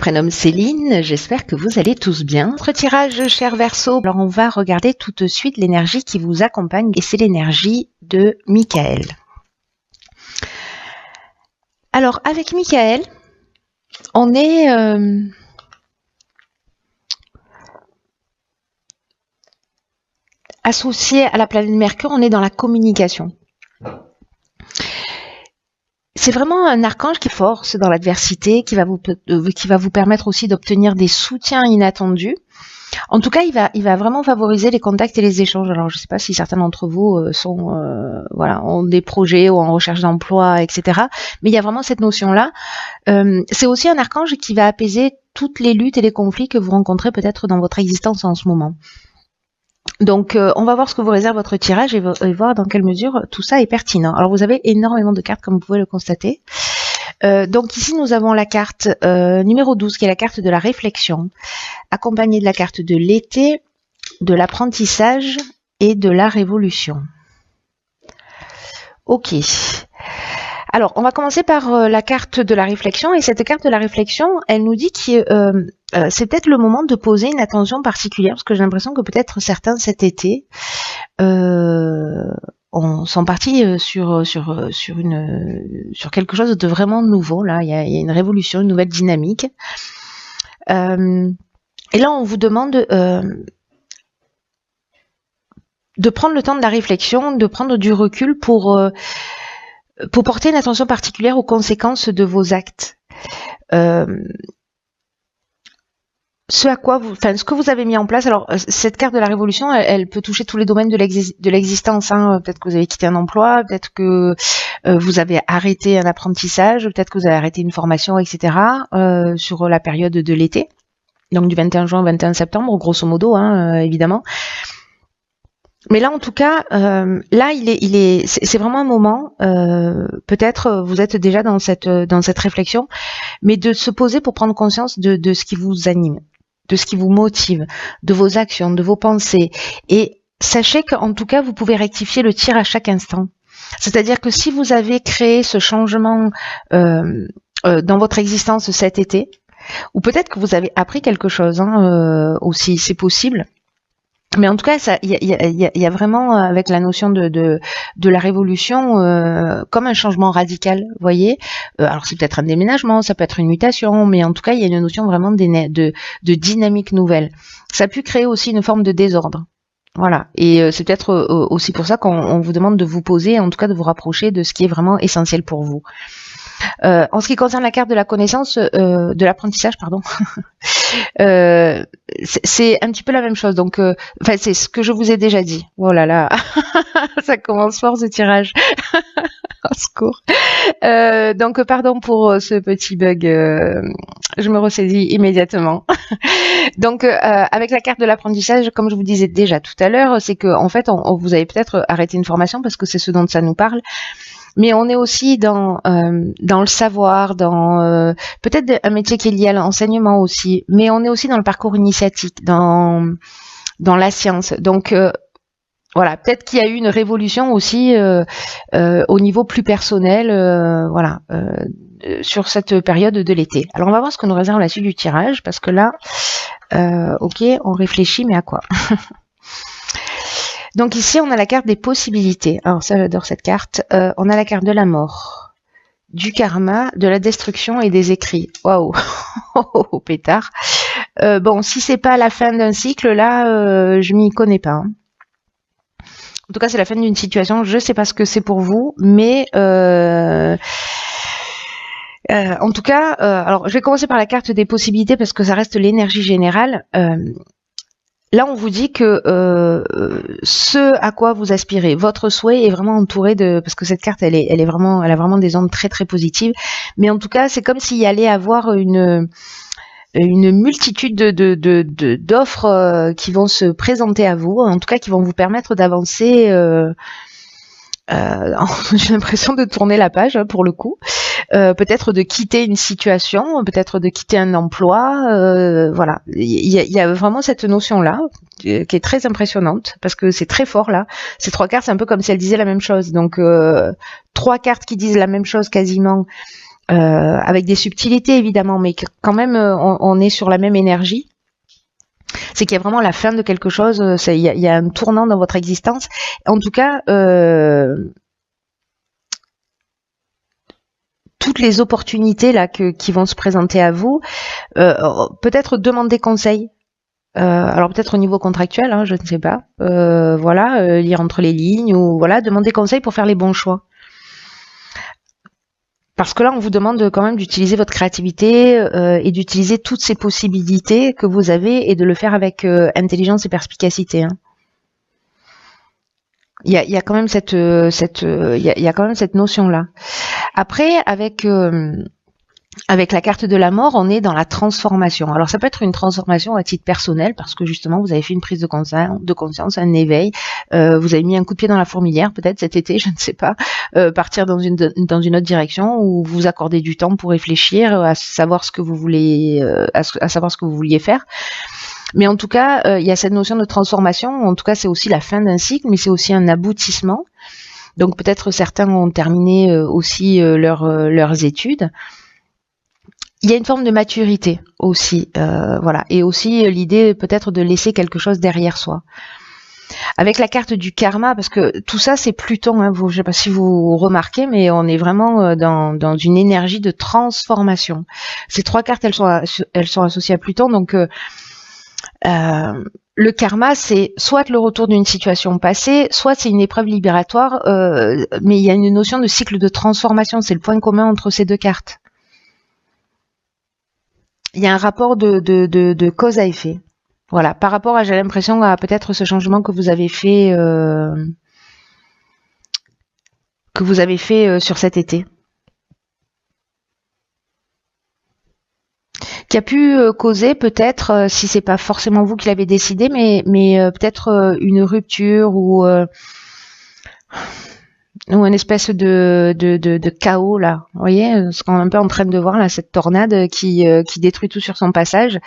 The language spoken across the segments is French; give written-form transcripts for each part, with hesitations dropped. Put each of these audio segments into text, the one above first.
prénomme Céline, j'espère que vous allez tous bien. Notre tirage, cher Verseau, alors on va regarder tout de suite l'énergie qui vous accompagne et c'est l'énergie de Michael. Alors avec Michael, on est associé à la planète Mercure, on est dans la communication. C'est vraiment un archange qui force dans l'adversité, qui va vous permettre aussi d'obtenir des soutiens inattendus. En tout cas, il va vraiment favoriser les contacts et les échanges. Alors, je ne sais pas si certains d'entre vous ont des projets ou en recherche d'emploi, etc. Mais il y a vraiment cette notion-là. C'est aussi un archange qui va apaiser toutes les luttes et les conflits que vous rencontrez peut-être dans votre existence en ce moment. Donc, on va voir ce que vous réserve votre tirage et voir dans quelle mesure tout ça est pertinent. Alors, vous avez énormément de cartes, comme vous pouvez le constater. Donc, ici, nous avons la carte numéro 12, qui est la carte de la réflexion, accompagnée de la carte de l'été, de l'apprentissage et de la révolution. Ok. Alors, on va commencer par la carte de la réflexion. Et cette carte de la réflexion, elle nous dit que c'est peut-être le moment de poser une attention particulière, parce que j'ai l'impression que peut-être certains cet été sont partis sur quelque chose de vraiment nouveau. Là, il y a une révolution, une nouvelle dynamique. Et là, on vous demande de prendre le temps de la réflexion, de prendre du recul pour porter une attention particulière aux conséquences de vos actes. Ce que vous avez mis en place. Alors, cette carte de la révolution, elle peut toucher tous les domaines de l'existence. Hein. Peut-être que vous avez quitté un emploi, peut-être que vous avez arrêté un apprentissage, peut-être que vous avez arrêté une formation, etc. Sur la période de l'été, donc du 21 juin au 21 septembre, grosso modo, évidemment. Mais là, en tout cas, c'est vraiment un moment. Peut-être vous êtes déjà dans cette réflexion, mais de se poser pour prendre conscience de ce qui vous anime, de ce qui vous motive, de vos actions, de vos pensées. Et sachez qu'en tout cas, vous pouvez rectifier le tir à chaque instant. C'est-à-dire que si vous avez créé ce changement dans votre existence cet été, ou peut-être que vous avez appris quelque chose aussi, c'est possible. Mais en tout cas, il y a vraiment, avec la notion de la révolution, comme un changement radical, vous voyez. Alors c'est peut-être un déménagement, ça peut être une mutation, mais en tout cas, il y a une notion vraiment de dynamique nouvelle. Ça a pu créer aussi une forme de désordre. Voilà. Et c'est peut-être aussi pour ça qu'on vous demande de vous poser, en tout cas de vous rapprocher de ce qui est vraiment essentiel pour vous. En ce qui concerne la carte de la connaissance, de l'apprentissage, pardon, c'est un petit peu la même chose. Donc, c'est ce que je vous ai déjà dit. Oh là là, ça commence fort ce tirage. Au secours. Donc, pardon pour ce petit bug. Je me ressaisis immédiatement. Donc, avec la carte de l'apprentissage, comme je vous disais déjà tout à l'heure, c'est que en fait, vous avez peut-être arrêté une formation parce que c'est ce dont ça nous parle. Mais on est aussi dans le savoir, dans peut-être un métier qui est lié à l'enseignement aussi, mais on est aussi dans le parcours initiatique, dans la science. Donc voilà, peut-être qu'il y a eu une révolution aussi au niveau plus personnel, sur cette période de l'été. Alors on va voir ce que nous réserve la suite du tirage, parce que là, ok, on réfléchit, mais à quoi? Donc ici, on a la carte des possibilités. Alors ça, j'adore cette carte. On a la carte de la mort, du karma, de la destruction et des écrits. Waouh, oh, pétard. Bon, si c'est pas la fin d'un cycle, là, je m'y connais pas. Hein. En tout cas, c'est la fin d'une situation. Je sais pas ce que c'est pour vous, mais en tout cas, alors je vais commencer par la carte des possibilités parce que ça reste l'énergie générale. Là, on vous dit que ce à quoi vous aspirez, votre souhait est vraiment entouré parce que cette carte, elle a vraiment des ondes très très positives. Mais en tout cas, c'est comme s'il y allait avoir une multitude d'offres qui vont se présenter à vous, en tout cas qui vont vous permettre d'avancer. J'ai l'impression de tourner la page pour le coup. Peut-être de quitter une situation, peut-être de quitter un emploi, voilà. Il y a vraiment cette notion-là qui est très impressionnante parce que c'est très fort là. Ces trois cartes, c'est un peu comme si elles disaient la même chose. Donc trois cartes qui disent la même chose quasiment avec des subtilités évidemment, mais quand même on est sur la même énergie. C'est qu'il y a vraiment la fin de quelque chose, il y a un tournant dans votre existence. En tout cas, toutes les opportunités là qui vont se présenter à vous, peut-être demander conseil. Alors peut-être au niveau contractuel, hein, je ne sais pas. Voilà, lire entre les lignes ou voilà, demander conseil pour faire les bons choix. Parce que là, on vous demande quand même d'utiliser votre créativité et d'utiliser toutes ces possibilités que vous avez et de le faire avec intelligence et perspicacité. Hein. Il y a quand même cette notion-là. Après, avec la carte de la mort, on est dans la transformation. Alors ça peut être une transformation à titre personnel parce que justement vous avez fait une prise de conscience, un éveil, vous avez mis un coup de pied dans la fourmilière peut-être cet été, je ne sais pas, partir dans une autre direction ou vous accordez du temps pour réfléchir à savoir ce que vous voulez, à savoir ce que vous vouliez faire. Mais en tout cas, il y a cette notion de transformation. En tout cas, c'est aussi la fin d'un cycle, mais c'est aussi un aboutissement. Donc peut-être certains ont terminé aussi leurs études. Il y a une forme de maturité aussi, voilà, et aussi l'idée peut-être de laisser quelque chose derrière soi. Avec la carte du karma, parce que tout ça c'est Pluton, hein, je ne sais pas si vous remarquez, mais on est vraiment dans une énergie de transformation. Ces trois cartes, elles sont associées à Pluton, donc le karma, c'est soit le retour d'une situation passée, soit c'est une épreuve libératoire, mais il y a une notion de cycle de transformation, c'est le point commun entre ces deux cartes. Il y a un rapport de cause à effet. Voilà, par rapport à, j'ai l'impression, à peut-être ce changement que vous avez fait sur cet été. Qui a pu causer peut-être, si c'est pas forcément vous qui l'avez décidé, mais peut-être une rupture ou une espèce de chaos là, vous voyez, ce qu'on est un peu en train de voir là, cette tornade qui détruit tout sur son passage.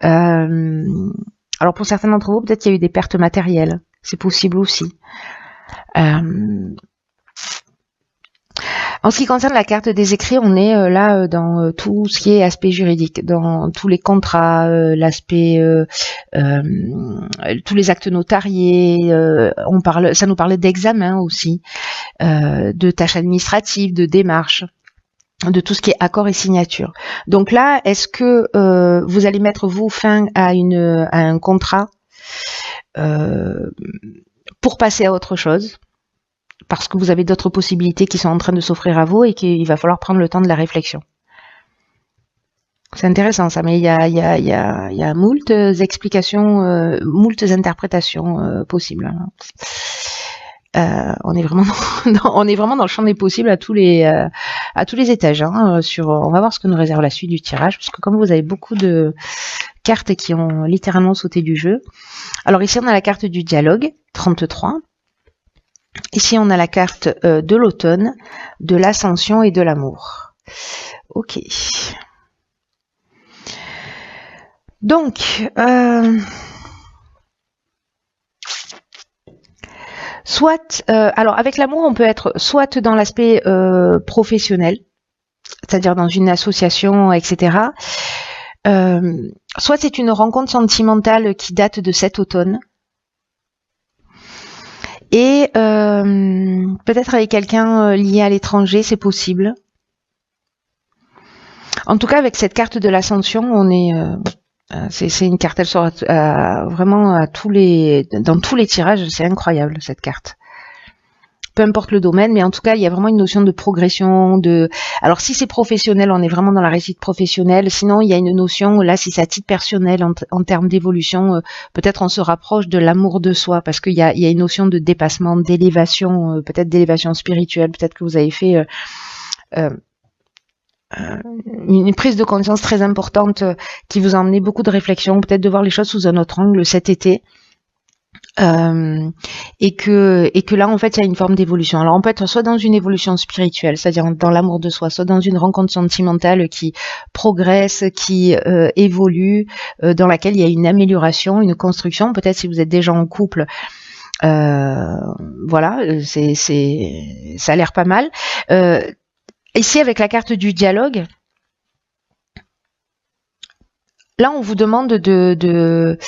Alors pour certains d'entre vous, peut-être qu'il y a eu des pertes matérielles, c'est possible aussi. En ce qui concerne la carte des écrits, on est là dans tout ce qui est aspect juridique, dans tous les contrats, l'aspect, tous les actes notariés. Ça nous parle d'examen aussi, de tâches administratives, de démarches, de tout ce qui est accord et signature. Donc là, est-ce que vous allez mettre vous fin à un contrat pour passer à autre chose? Parce que vous avez d'autres possibilités qui sont en train de s'offrir à vous et qu'il va falloir prendre le temps de la réflexion. C'est intéressant ça, mais il y a moult explications, moult interprétations possibles. On est vraiment dans le champ des possibles à tous les étages. Hein, on va voir ce que nous réserve la suite du tirage, parce que comme vous avez beaucoup de cartes qui ont littéralement sauté du jeu. Alors ici on a la carte du dialogue, 33. Ici, on a la carte de l'automne, de l'ascension et de l'amour. Ok. Donc, alors avec l'amour, on peut être soit dans l'aspect professionnel, c'est-à-dire dans une association, etc. Soit c'est une rencontre sentimentale qui date de cet automne. Et peut-être avec quelqu'un lié à l'étranger, c'est possible. En tout cas, avec cette carte de l'ascension, on est, c'est une carte, elle sort vraiment dans tous les tirages, c'est incroyable cette carte. Peu importe le domaine, mais en tout cas, il y a vraiment une notion de progression. Alors, si c'est professionnel, on est vraiment dans la réussite professionnelle. Sinon, il y a une notion, là, si c'est à titre personnel, en termes d'évolution, peut-être on se rapproche de l'amour de soi, parce qu'il y a une notion de dépassement, d'élévation, peut-être d'élévation spirituelle. Peut-être que vous avez fait une prise de conscience très importante qui vous a emmené beaucoup de réflexion, peut-être de voir les choses sous un autre angle cet été. Et que là en fait il y a une forme d'évolution. Alors on peut être soit dans une évolution spirituelle, c'est-à-dire dans l'amour de soi, soit dans une rencontre sentimentale qui progresse, qui évolue, dans laquelle il y a une amélioration, une construction. Peut-être si vous êtes déjà en couple, voilà, ça a l'air pas mal. Ici, avec la carte du dialogue, là, on vous demande d'ouvrir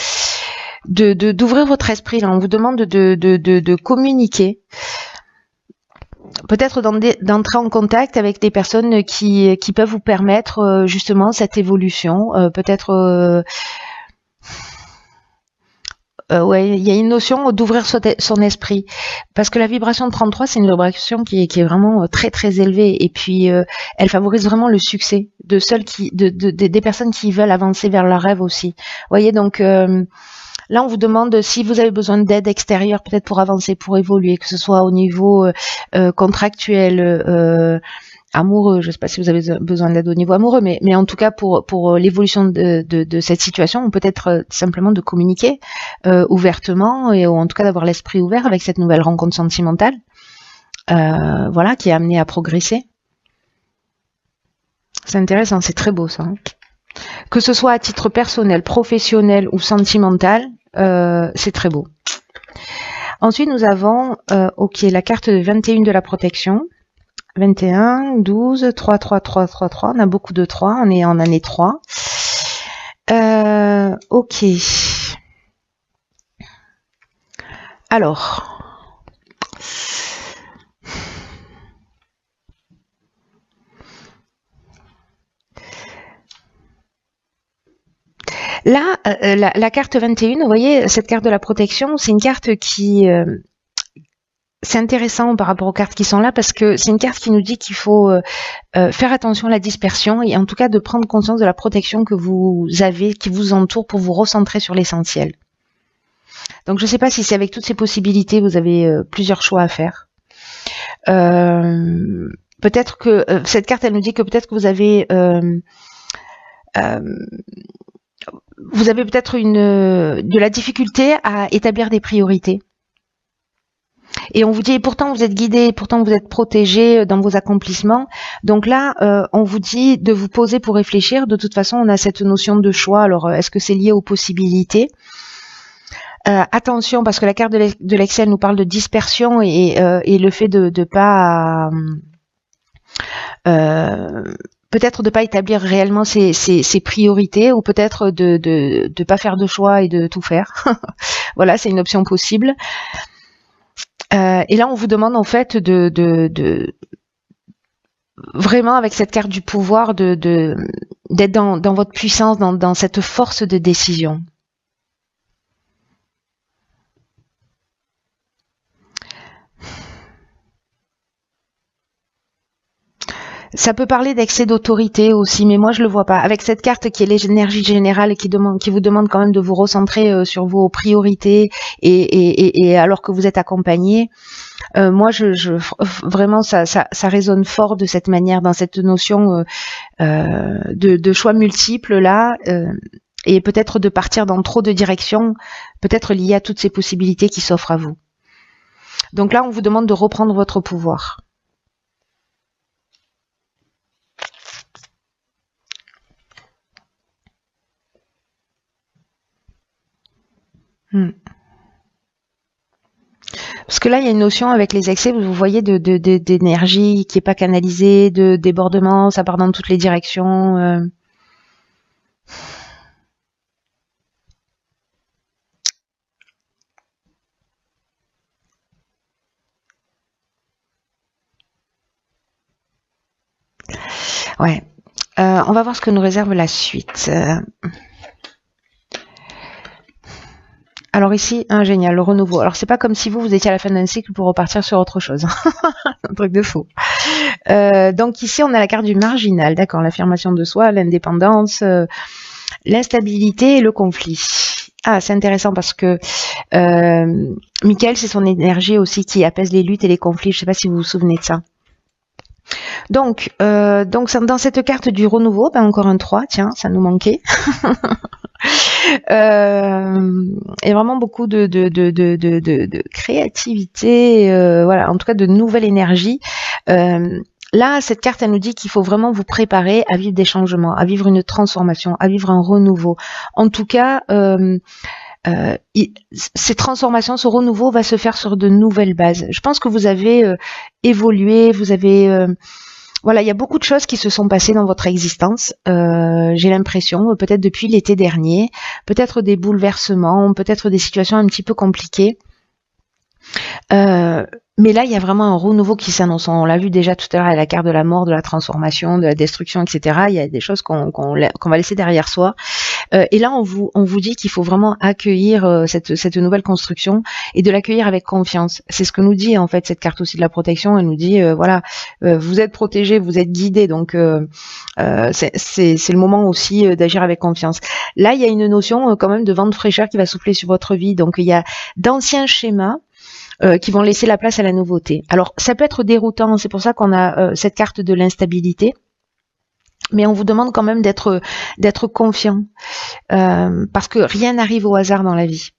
votre esprit. Là, on vous demande de communiquer. Peut-être d'entrer en contact avec des personnes qui peuvent vous permettre justement cette évolution. Peut-être... ouais, il y a une notion d'ouvrir son esprit, parce que la vibration de 33, c'est une vibration qui est vraiment très très élevée, et puis elle favorise vraiment le succès de celles des personnes qui veulent avancer vers leur rêve aussi. Vous voyez, donc là on vous demande si vous avez besoin d'aide extérieure, peut-être pour avancer, pour évoluer, que ce soit au niveau contractuel, amoureux. Je ne sais pas si vous avez besoin d'aide au niveau amoureux, mais en tout cas pour l'évolution de cette situation, peut-être simplement de communiquer ouvertement, ou en tout cas d'avoir l'esprit ouvert avec cette nouvelle rencontre sentimentale, voilà, qui est amenée à progresser. C'est intéressant, c'est très beau ça. Hein. Que ce soit à titre personnel, professionnel ou sentimental, c'est très beau. Ensuite, nous avons ok, la carte 21 de la protection. 21, 12, 3, 3, 3, 3, 3. On a beaucoup de 3. On est en année 3. Ok. Alors. Là, la carte 21, vous voyez, cette carte de la protection, c'est une carte qui... c'est intéressant par rapport aux cartes qui sont là, parce que c'est une carte qui nous dit qu'il faut faire attention à la dispersion, et en tout cas de prendre conscience de la protection que vous avez, qui vous entoure, pour vous recentrer sur l'essentiel. Donc je ne sais pas si c'est avec toutes ces possibilités, vous avez plusieurs choix à faire. Peut-être que cette carte, elle nous dit que peut-être que vous avez peut-être de la difficulté à établir des priorités. Et on vous dit, pourtant vous êtes guidé, pourtant vous êtes protégé dans vos accomplissements. Donc là, on vous dit de vous poser pour réfléchir. De toute façon, on a cette notion de choix. Alors, est-ce que c'est lié aux possibilités ? Attention, parce que la carte de l'Excel nous parle de dispersion, et le fait de pas... peut-être de pas établir réellement ses priorités, ou peut-être de pas faire de choix et de tout faire. Voilà, c'est une option possible. Et là, on vous demande en fait de vraiment, avec cette carte du pouvoir, d'être dans votre puissance, dans cette force de décision. Ça peut parler d'excès d'autorité aussi, mais moi je le vois pas. Avec cette carte qui est l'énergie générale et qui vous demande quand même de vous recentrer sur vos priorités, et alors que vous êtes accompagné, moi vraiment ça résonne fort de cette manière, dans cette notion de choix multiples là, et peut-être de partir dans trop de directions, peut-être lié à toutes ces possibilités qui s'offrent à vous. Donc là, on vous demande de reprendre votre pouvoir. Parce que là, il y a une notion avec les excès, vous voyez, d'énergie qui n'est pas canalisée, de débordement, ça part dans toutes les directions. Ouais. On va voir ce que nous réserve la suite. Alors ici, génial, le renouveau. Alors c'est pas comme si vous étiez à la fin d'un cycle pour repartir sur autre chose. Un truc de fou. Donc ici, on a la carte du marginal, d'accord, l'affirmation de soi, l'indépendance, l'instabilité et le conflit. Ah, c'est intéressant parce que Michael, c'est son énergie aussi qui apaise les luttes et les conflits. Je sais pas si vous vous souvenez de ça. Donc dans cette carte du renouveau, encore un 3, tiens, ça nous manquait. Et vraiment beaucoup de créativité, voilà, en tout cas de nouvelle énergie. Là, cette carte, elle nous dit qu'il faut vraiment vous préparer à vivre des changements, à vivre une transformation, à vivre un renouveau. En tout cas, ces transformations, ce renouveau va se faire sur de nouvelles bases. Je pense que vous avez évolué, vous avez Voilà, il y a beaucoup de choses qui se sont passées dans votre existence. J'ai l'impression, peut-être depuis l'été dernier, peut-être des bouleversements, peut-être des situations un petit peu compliquées. Mais là, il y a vraiment un renouveau qui s'annonce. On l'a vu déjà tout à l'heure à la carte de la mort, de la transformation, de la destruction, etc. Il y a des choses qu'on va laisser derrière soi. Et là, on vous dit qu'il faut vraiment accueillir cette nouvelle construction et de l'accueillir avec confiance. C'est ce que nous dit en fait cette carte aussi de la protection. Elle nous dit voilà, vous êtes protégés, vous êtes guidés, donc c'est le moment aussi d'agir avec confiance. Là, il y a une notion quand même de vent de fraîcheur qui va souffler sur votre vie. Donc il y a d'anciens schémas qui vont laisser la place à la nouveauté. Alors, ça peut être déroutant, c'est pour ça qu'on a cette carte de l'instabilité, mais on vous demande quand même d'être confiant, parce que rien n'arrive au hasard dans la vie.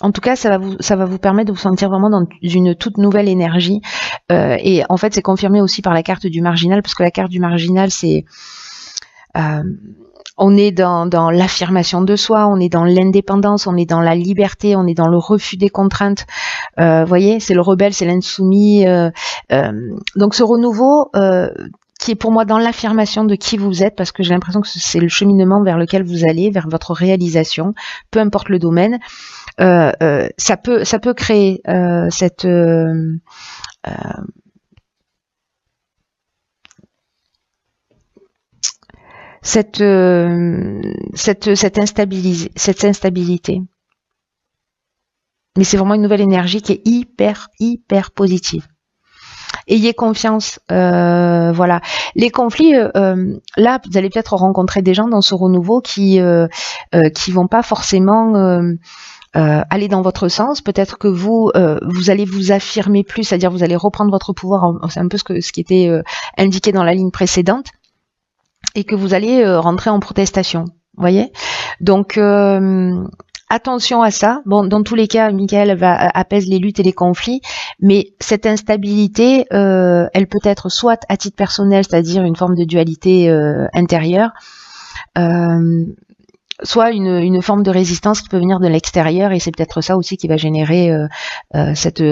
En tout cas, ça va vous permettre de vous sentir vraiment dans une toute nouvelle énergie, et en fait, c'est confirmé aussi par la carte du marginal, parce que la carte du marginal, c'est... on est dans l'affirmation de soi, on est dans l'indépendance, on est dans la liberté, on est dans le refus des contraintes. Voyez, c'est le rebelle, c'est l'insoumis. Donc ce renouveau qui est pour moi dans l'affirmation de qui vous êtes, parce que j'ai l'impression que c'est le cheminement vers lequel vous allez, vers votre réalisation, peu importe le domaine. Ça peut créer cette instabilité. Mais c'est vraiment une nouvelle énergie qui est hyper positive. Ayez confiance, voilà. Les conflits, là, vous allez peut-être rencontrer des gens dans ce renouveau qui vont pas forcément aller dans votre sens. Peut-être que vous allez vous affirmer plus, c'est-à-dire vous allez reprendre votre pouvoir. C'est un peu ce qui était indiqué dans la ligne précédente. Et que vous allez rentrer en protestation, voyez. Donc attention à ça. Bon, dans tous les cas, Michael apaise les luttes et les conflits, mais cette instabilité, elle peut être soit à titre personnel, c'est-à-dire une forme de dualité intérieure, soit une forme de résistance qui peut venir de l'extérieur, et c'est peut-être ça aussi qui va générer cette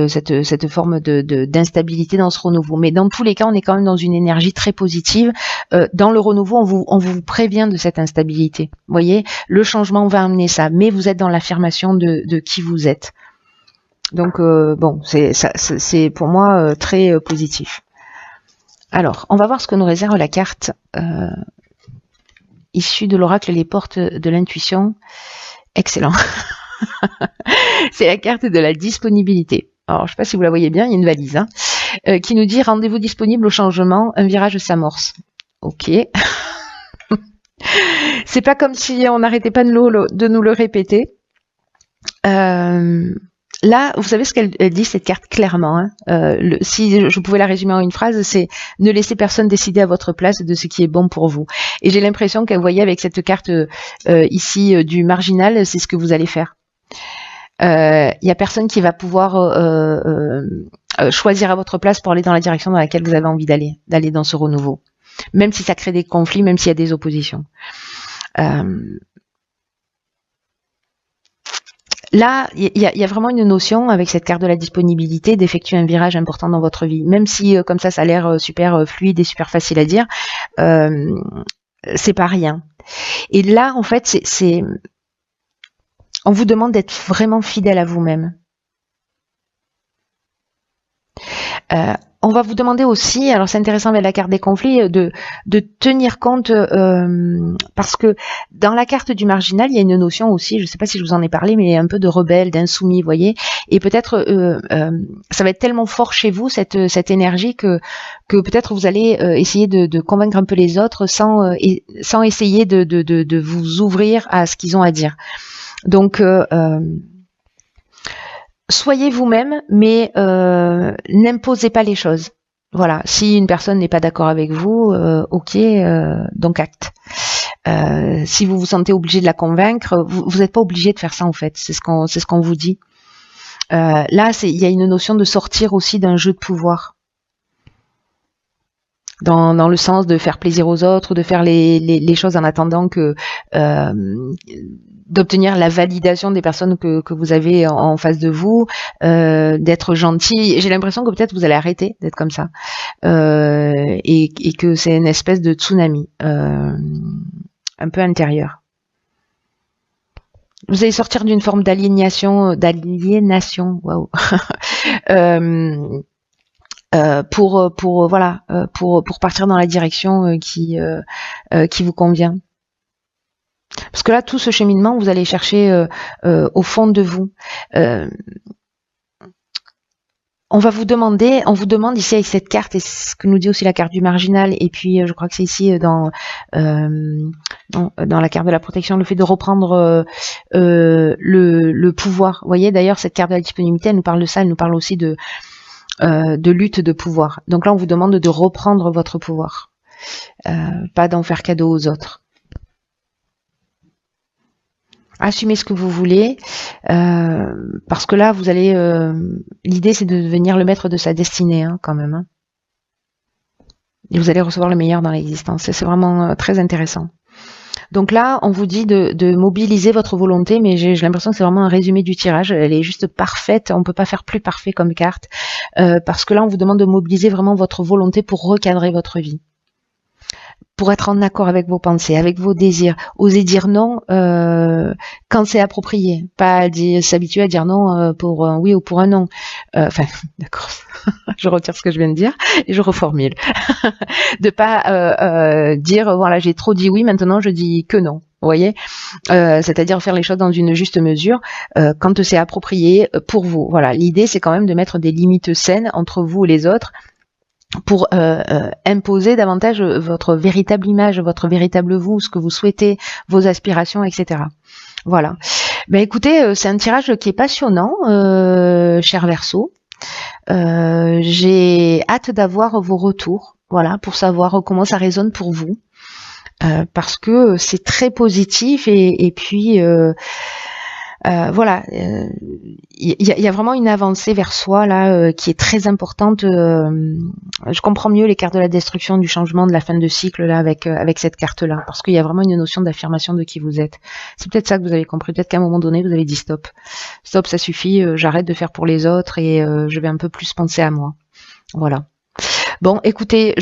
forme d'instabilité dans ce renouveau. Mais dans tous les cas, on est quand même dans une énergie très positive. Dans le renouveau, on vous prévient de cette instabilité. Vous voyez, le changement va amener ça, mais vous êtes dans l'affirmation de qui vous êtes. Donc bon, c'est pour moi très positif. Alors, on va voir ce que nous réserve la carte issue de l'oracle Les Portes de l'intuition. Excellent. C'est la carte de la disponibilité. Alors, je ne sais pas si vous la voyez bien, il y a une valise qui nous dit « Rendez-vous disponible au changement, un virage s'amorce ». Ok. C'est pas comme si on n'arrêtait pas de nous le répéter. Là, vous savez ce qu'elle dit, cette carte, clairement. Si je pouvais la résumer en une phrase, c'est « Ne laissez personne décider à votre place de ce qui est bon pour vous ». Et j'ai l'impression qu'elle voyait avec cette carte ici du marginal, c'est ce que vous allez faire. Il y a personne qui va pouvoir choisir à votre place pour aller dans la direction dans laquelle vous avez envie d'aller dans ce renouveau. Même si ça crée des conflits, même s'il y a des oppositions. Là, il y a vraiment une notion avec cette carte de la disponibilité d'effectuer un virage important dans votre vie. Même si comme ça a l'air super fluide et super facile à dire, c'est pas rien. Et là, en fait, on vous demande d'être vraiment fidèle à vous-même. On va vous demander aussi, alors c'est intéressant avec la carte des conflits, de tenir compte, parce que dans la carte du marginal, il y a une notion aussi, je ne sais pas si je vous en ai parlé, mais un peu de rebelle, d'insoumis, vous voyez, et peut-être ça va être tellement fort chez vous, cette énergie, que peut-être vous allez essayer de convaincre un peu les autres sans essayer de vous ouvrir à ce qu'ils ont à dire. Donc soyez vous-même, mais n'imposez pas les choses. Voilà, si une personne n'est pas d'accord avec vous, ok, donc acte. Si vous vous sentez obligé de la convaincre, vous n'êtes pas obligé de faire ça en fait. C'est ce qu'on vous dit. Là, il y a une notion de sortir aussi d'un jeu de pouvoir. dans le sens de faire plaisir aux autres, de faire les choses en attendant que d'obtenir la validation des personnes que vous avez en face de vous, d'être gentil. J'ai l'impression que peut-être vous allez arrêter d'être comme ça, et que c'est une espèce de tsunami un peu intérieur. Vous allez sortir d'une forme d'aliénation, waouh, pour partir dans la direction qui vous convient. Parce que là, tout ce cheminement, vous allez chercher au fond de vous. On vous demande ici avec cette carte, et c'est ce que nous dit aussi la carte du marginal, et puis je crois que c'est ici dans la carte de la protection, le fait de reprendre le pouvoir. Vous voyez, d'ailleurs, cette carte de la disponibilité, elle nous parle de ça, elle nous parle aussi de lutte de pouvoir. Donc là, on vous demande de reprendre votre pouvoir, pas d'en faire cadeau aux autres. Assumez ce que vous voulez, parce que là, vous allez. L'idée, c'est de devenir le maître de sa destinée, hein, quand même. Hein. Et vous allez recevoir le meilleur dans l'existence. C'est vraiment très intéressant. Donc là, on vous dit de mobiliser votre volonté, mais j'ai l'impression que c'est vraiment un résumé du tirage. Elle est juste parfaite. On ne peut pas faire plus parfait comme carte, parce que là, on vous demande de mobiliser vraiment votre volonté pour recadrer votre vie, pour être en accord avec vos pensées, avec vos désirs. Osez dire non quand c'est approprié, pas s'habituer à dire non pour un oui ou pour un non. Enfin, d'accord, je retire ce que je viens de dire et je reformule. De pas dire voilà, j'ai trop dit oui, maintenant je dis que non. Vous voyez, c'est-à-dire faire les choses dans une juste mesure quand c'est approprié pour vous. Voilà, l'idée c'est quand même de mettre des limites saines entre vous et les autres, pour imposer davantage votre véritable image, votre véritable vous, ce que vous souhaitez, vos aspirations, etc. Voilà. Ben écoutez, c'est un tirage qui est passionnant, cher Verseau. J'ai hâte d'avoir vos retours, voilà, pour savoir comment ça résonne pour vous, parce que c'est très positif et puis voilà, il y a vraiment une avancée vers soi là qui est très importante. Je comprends mieux les cartes de la destruction, du changement, de la fin de cycle là avec cette carte là, parce qu'il y a vraiment une notion d'affirmation de qui vous êtes. C'est peut-être ça que vous avez compris. Peut-être qu'à un moment donné vous avez dit stop, ça suffit. J'arrête de faire pour les autres et je vais un peu plus penser à moi. Voilà. Bon, écoutez,